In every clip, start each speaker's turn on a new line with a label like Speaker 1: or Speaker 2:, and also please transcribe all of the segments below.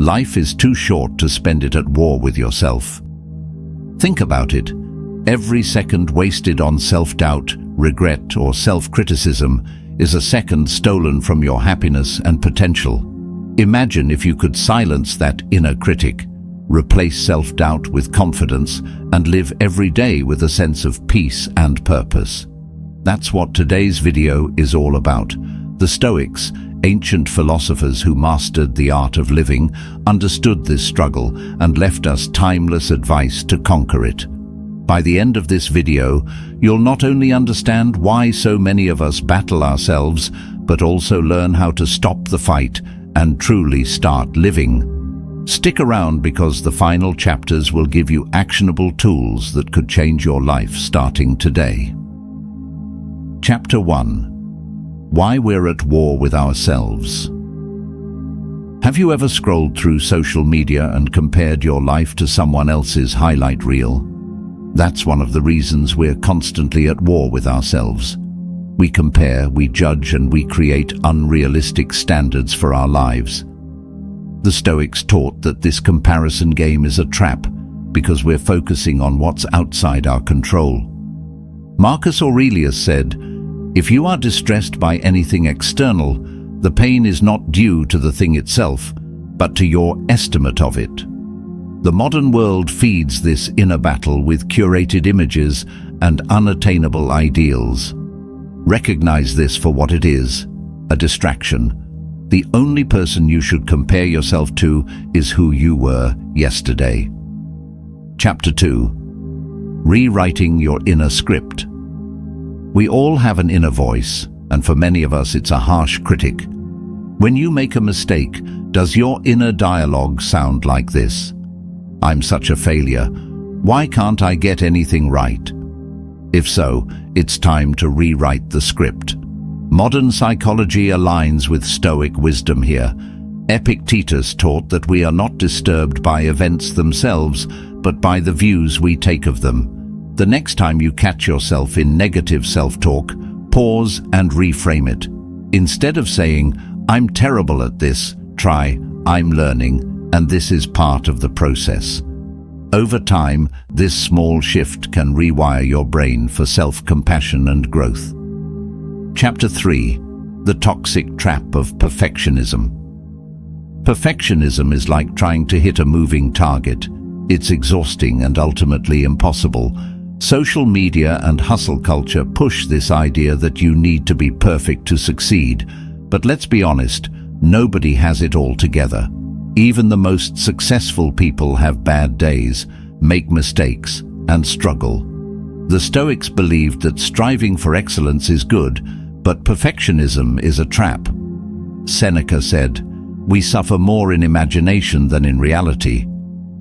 Speaker 1: Life is too short to spend it at war with yourself. Think about it. Every second wasted on self-doubt, regret, or self-criticism is a second stolen from your happiness and potential. Imagine if you could silence that inner critic, replace self-doubt with confidence, and live every day with a sense of peace and purpose. That's what today's video is all about. The Stoics, ancient philosophers who mastered the art of living, understood this struggle and left us timeless advice to conquer it. By the end of this video, you'll not only understand why so many of us battle ourselves, but also learn how to stop the fight and truly start living. Stick around because the final chapters will give you actionable tools that could change your life starting today. Chapter 1. Why we're at war with ourselves. Have you ever scrolled through social media and compared your life to someone else's highlight reel? That's one of the reasons we're constantly at war with ourselves. We compare, we judge, and we create unrealistic standards for our lives. The Stoics taught that this comparison game is a trap because we're focusing on what's outside our control. Marcus Aurelius said, "If you are distressed by anything external, the pain is not due to the thing itself, but to your estimate of it." The modern world feeds this inner battle with curated images and unattainable ideals. Recognize this for what it is, a distraction. The only person you should compare yourself to is who you were yesterday. Chapter 2. Rewriting your inner script. We all have an inner voice, and for many of us it's a harsh critic. When you make a mistake, does your inner dialogue sound like this? "I'm such a failure. Why can't I get anything right?" If so, it's time to rewrite the script. Modern psychology aligns with Stoic wisdom here. Epictetus taught that we are not disturbed by events themselves, but by the views we take of them. The next time you catch yourself in negative self-talk, pause and reframe it. Instead of saying, "I'm terrible at this," try, "I'm learning, and this is part of the process." Over time, this small shift can rewire your brain for self-compassion and growth. Chapter 3. The toxic trap of perfectionism. Perfectionism is like trying to hit a moving target. It's exhausting and ultimately impossible. Social media and hustle culture push this idea that you need to be perfect to succeed. But let's be honest, nobody has it all together. Even the most successful people have bad days, make mistakes, and struggle. The Stoics believed that striving for excellence is good, but perfectionism is a trap. Seneca said, "We suffer more in imagination than in reality."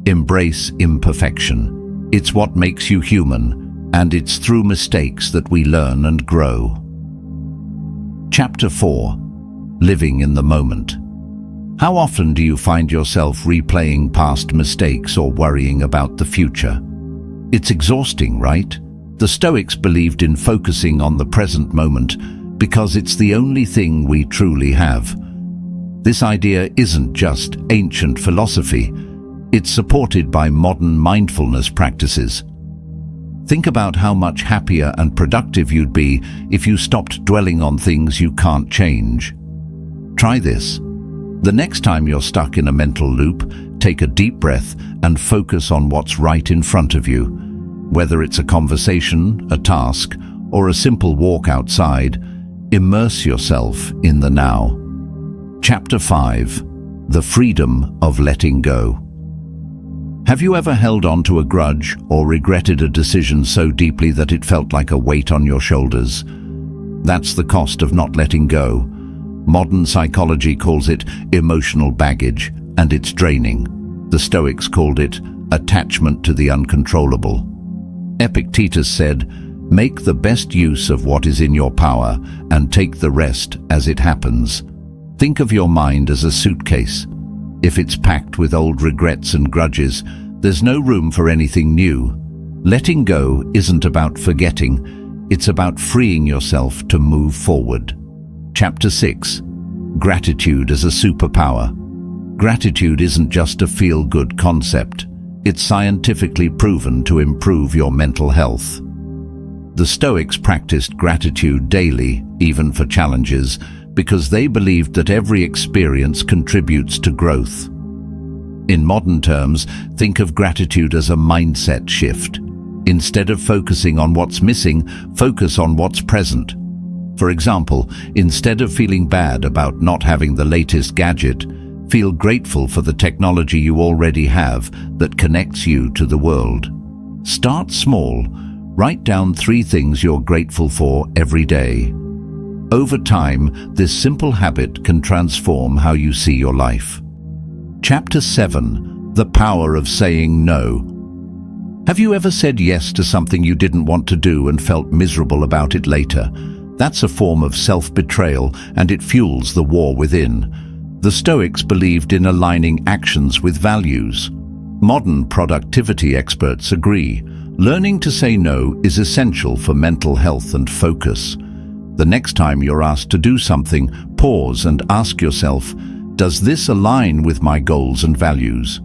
Speaker 1: Embrace imperfection. It's what makes you human, and it's through mistakes that we learn and grow. Chapter 4. Living in the moment. How often do you find yourself replaying past mistakes or worrying about the future? It's exhausting, right? The Stoics believed in focusing on the present moment because it's the only thing we truly have. This idea isn't just ancient philosophy. It's supported by modern mindfulness practices. Think about how much happier and productive you'd be if you stopped dwelling on things you can't change. Try this. The next time you're stuck in a mental loop, take a deep breath and focus on what's right in front of you. Whether it's a conversation, a task, or a simple walk outside, immerse yourself in the now. Chapter 5. The freedom of letting go. Have you ever held on to a grudge or regretted a decision so deeply that it felt like a weight on your shoulders? That's the cost of not letting go. Modern psychology calls it emotional baggage, and it's draining. The Stoics called it attachment to the uncontrollable. Epictetus said, "Make the best use of what is in your power and take the rest as it happens." Think of your mind as a suitcase. If it's packed with old regrets and grudges, there's no room for anything new. Letting go isn't about forgetting, it's about freeing yourself to move forward. Chapter 6. Gratitude as a superpower. Gratitude isn't just a feel-good concept. It's scientifically proven to improve your mental health. The Stoics practiced gratitude daily, even for challenges, because they believed that every experience contributes to growth. In modern terms, think of gratitude as a mindset shift. Instead of focusing on what's missing, focus on what's present. For example, instead of feeling bad about not having the latest gadget, feel grateful for the technology you already have that connects you to the world. Start small. Write down 3 things you're grateful for every day. Over time, this simple habit can transform how you see your life. Chapter 7. The Power of Saying No. Have you ever said yes to something you didn't want to do and felt miserable about it later? That's a form of self-betrayal, and it fuels the war within. The Stoics believed in aligning actions with values. Modern productivity experts agree. Learning to say no is essential for mental health and focus. The next time you're asked to do something, pause and ask yourself, does this align with my goals and values?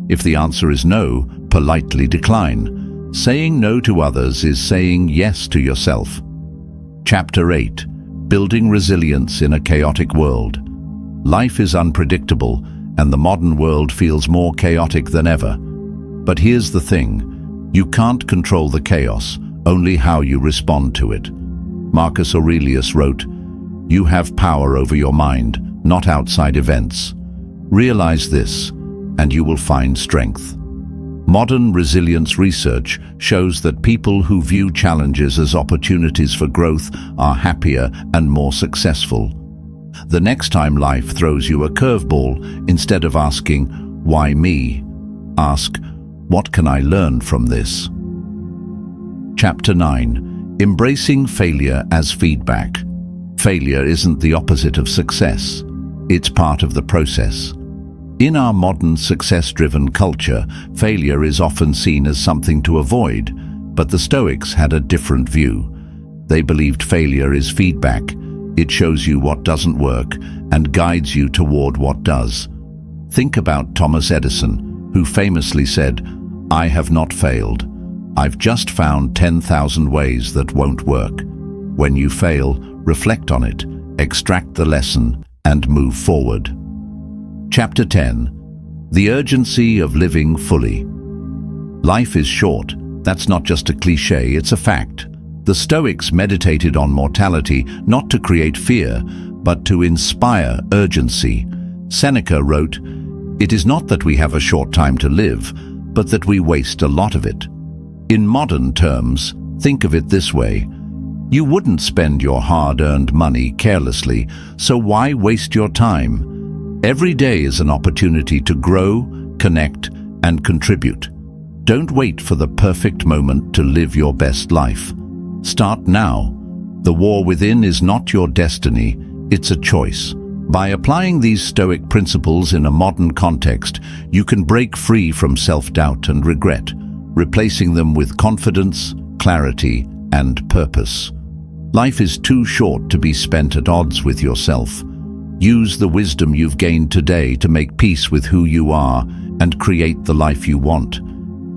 Speaker 1: If the answer is no, politely decline. Saying no to others is saying yes to yourself. Chapter 8. Building Resilience in a Chaotic World. Life is unpredictable, and the modern world feels more chaotic than ever. But here's the thing. You can't control the chaos, only how you respond to it. Marcus Aurelius wrote, "You have power over your mind, not outside events. Realize this, and you will find strength." Modern resilience research shows that people who view challenges as opportunities for growth are happier and more successful. The next time life throws you a curveball, instead of asking, "Why me?" ask, "What can I learn from this?" Chapter 9. Embracing Failure as Feedback. Failure isn't the opposite of success. It's part of the process. In our modern success-driven culture, failure is often seen as something to avoid, but the Stoics had a different view. They believed failure is feedback. It shows you what doesn't work and guides you toward what does. Think about Thomas Edison, who famously said, "I have not failed. I've just found 10,000 ways that won't work." When you fail, reflect on it, extract the lesson, and move forward. Chapter 10. The Urgency of Living Fully. Life is short. That's not just a cliché, it's a fact. The Stoics meditated on mortality not to create fear, but to inspire urgency. Seneca wrote, "It is not that we have a short time to live, but that we waste a lot of it." In modern terms, think of it this way. You wouldn't spend your hard-earned money carelessly, so why waste your time? Every day is an opportunity to grow, connect, and contribute. Don't wait for the perfect moment to live your best life. Start now. The war within is not your destiny, it's a choice. By applying these Stoic principles in a modern context, you can break free from self-doubt and regret, replacing them with confidence, clarity, and purpose. Life is too short to be spent at odds with yourself. Use the wisdom you've gained today to make peace with who you are and create the life you want.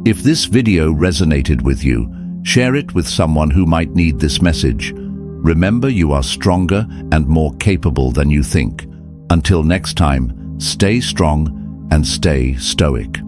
Speaker 1: If this video resonated with you, share it with someone who might need this message. Remember, you are stronger and more capable than you think. Until next time, stay strong and stay stoic.